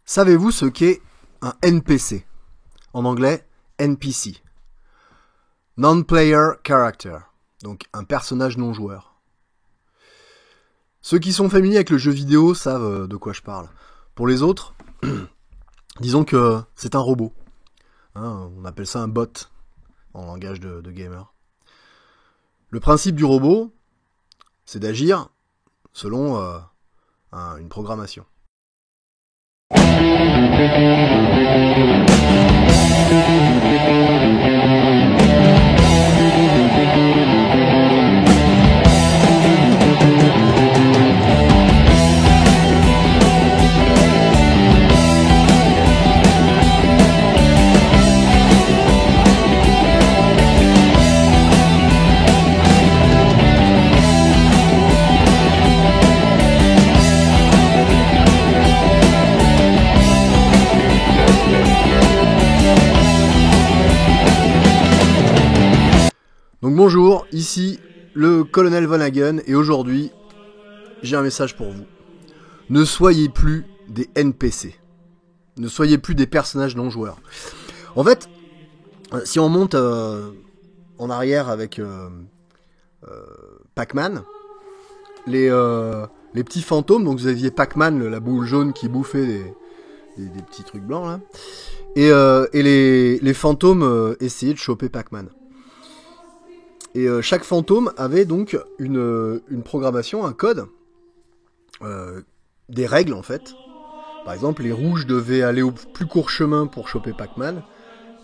Savez-vous ce qu'est un NPC? En anglais, NPC. Non-Player Character. Donc un personnage non joueur. Ceux qui sont familiers avec le jeu vidéo savent de quoi je parle. Pour les autres, disons que c'est un robot. On appelle ça un bot en langage de gamer. Le principe du robot, c'est d'agir selon une programmation. Donc bonjour, ici le colonel Von Hagen et aujourd'hui j'ai un message pour vous. Ne soyez plus des NPC. Ne soyez plus des personnages non joueurs. En fait, si on monte en arrière avec Pac-Man, les petits fantômes, donc vous aviez Pac-Man, la boule jaune qui bouffait des petits trucs blancs là, et les fantômes essayaient de choper Pac-Man. Et chaque fantôme avait donc une programmation, un code, des règles en fait. Par exemple, les rouges devaient aller au plus court chemin pour choper Pac-Man,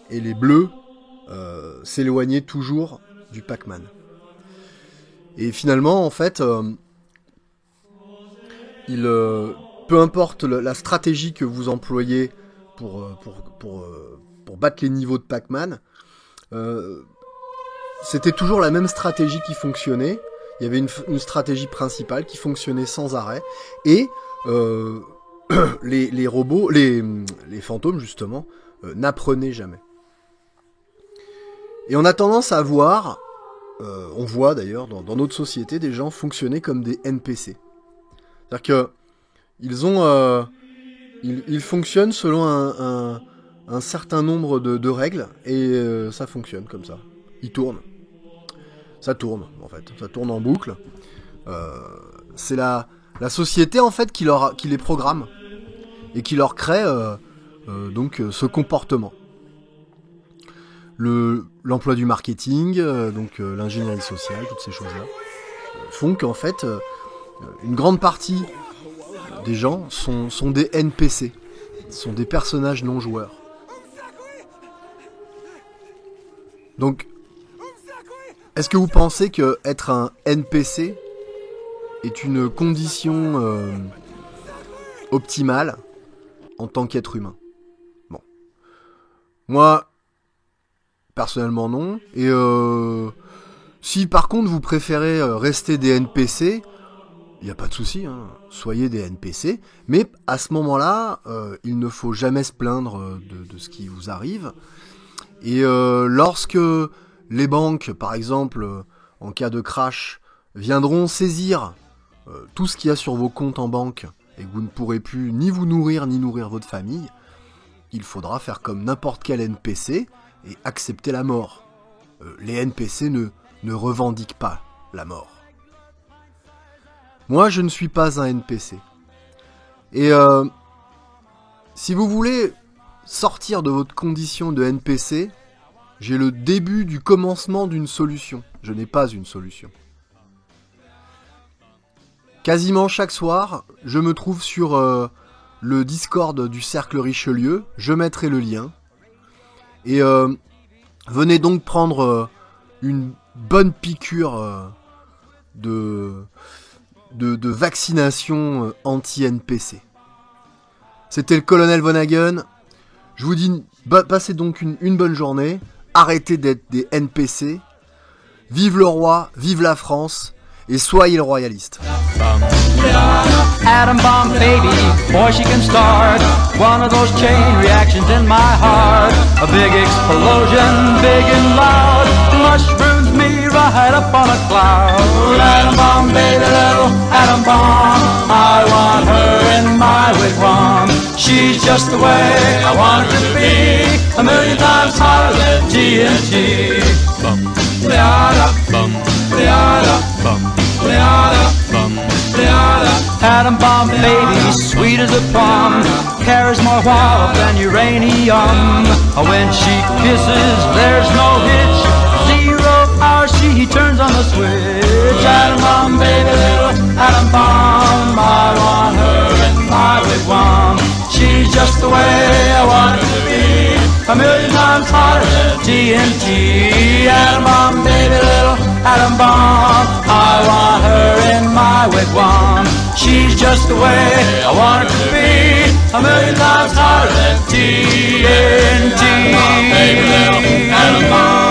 et les bleus s'éloignaient toujours du Pac-Man. Et finalement, en fait, peu importe la stratégie que vous employez pour battre les niveaux de Pac-Man, c'était toujours la même stratégie qui fonctionnait. Il y avait une stratégie principale qui fonctionnait sans arrêt. Et les robots, les fantômes justement, n'apprenaient jamais. Et on a tendance à voir, on voit d'ailleurs dans notre société, des gens fonctionner comme des NPC. C'est-à-dire que ils fonctionnent selon un certain nombre de règles et ça fonctionne comme ça. Ils tournent. Ça tourne, en fait. Ça tourne en boucle. C'est la société, en fait, qui les programme. Et qui leur crée, donc, ce comportement. L'emploi du marketing, donc l'ingénierie sociale, toutes ces choses-là, font qu'en fait, une grande partie des gens sont des NPC. Sont des personnages non joueurs. Donc, est-ce que vous pensez que être un NPC est une condition optimale en tant qu'être humain? Bon. Moi, personnellement non. Et si par contre vous préférez rester des NPC, il n'y a pas de souci, hein. Soyez des NPC. Mais à ce moment-là, il ne faut jamais se plaindre de ce qui vous arrive. Et lorsque les banques, par exemple, en cas de crash, viendront saisir tout ce qu'il y a sur vos comptes en banque et que vous ne pourrez plus ni vous nourrir ni nourrir votre famille, il faudra faire comme n'importe quel NPC et accepter la mort. Les NPC ne revendiquent pas la mort. Moi, je ne suis pas un NPC. Et si vous voulez sortir de votre condition de NPC, j'ai le début du commencement d'une solution. Je n'ai pas une solution. Quasiment chaque soir, je me trouve sur le Discord du Cercle Richelieu. Je mettrai le lien. Et venez donc prendre une bonne piqûre de vaccination anti-NPC. C'était le colonel Von Hagen. Je vous dis, passez donc une bonne journée. Arrêtez d'être des NPC. Vive le roi, vive la France, et soyez le royaliste. Atom bomb baby, boy she can start one of those chain reactions in my heart. A big explosion, big and loud, mushrooms me right up on a cloud. Atom bomb baby, little atom bomb, I want her in my wigwam. She's just the way I want her to be, a million times hotter than TNT. Bum, leada, bum, leada, bum, leada, bum, leada. Atom bomb baby, sweet as a plum, carries more wallop than uranium. When she kisses, there's no hitch, 0 hour she turns on the switch. Atom bomb baby, little atom bomb, I want her in my wigwam. She's just the way I want her to be, a million times hotter than TNT. Atom bomb baby, little atom bomb, I want her in my wigwam. She's just the way I want her to be, a million times hotter than TNT. Atom bomb baby, little atom bomb.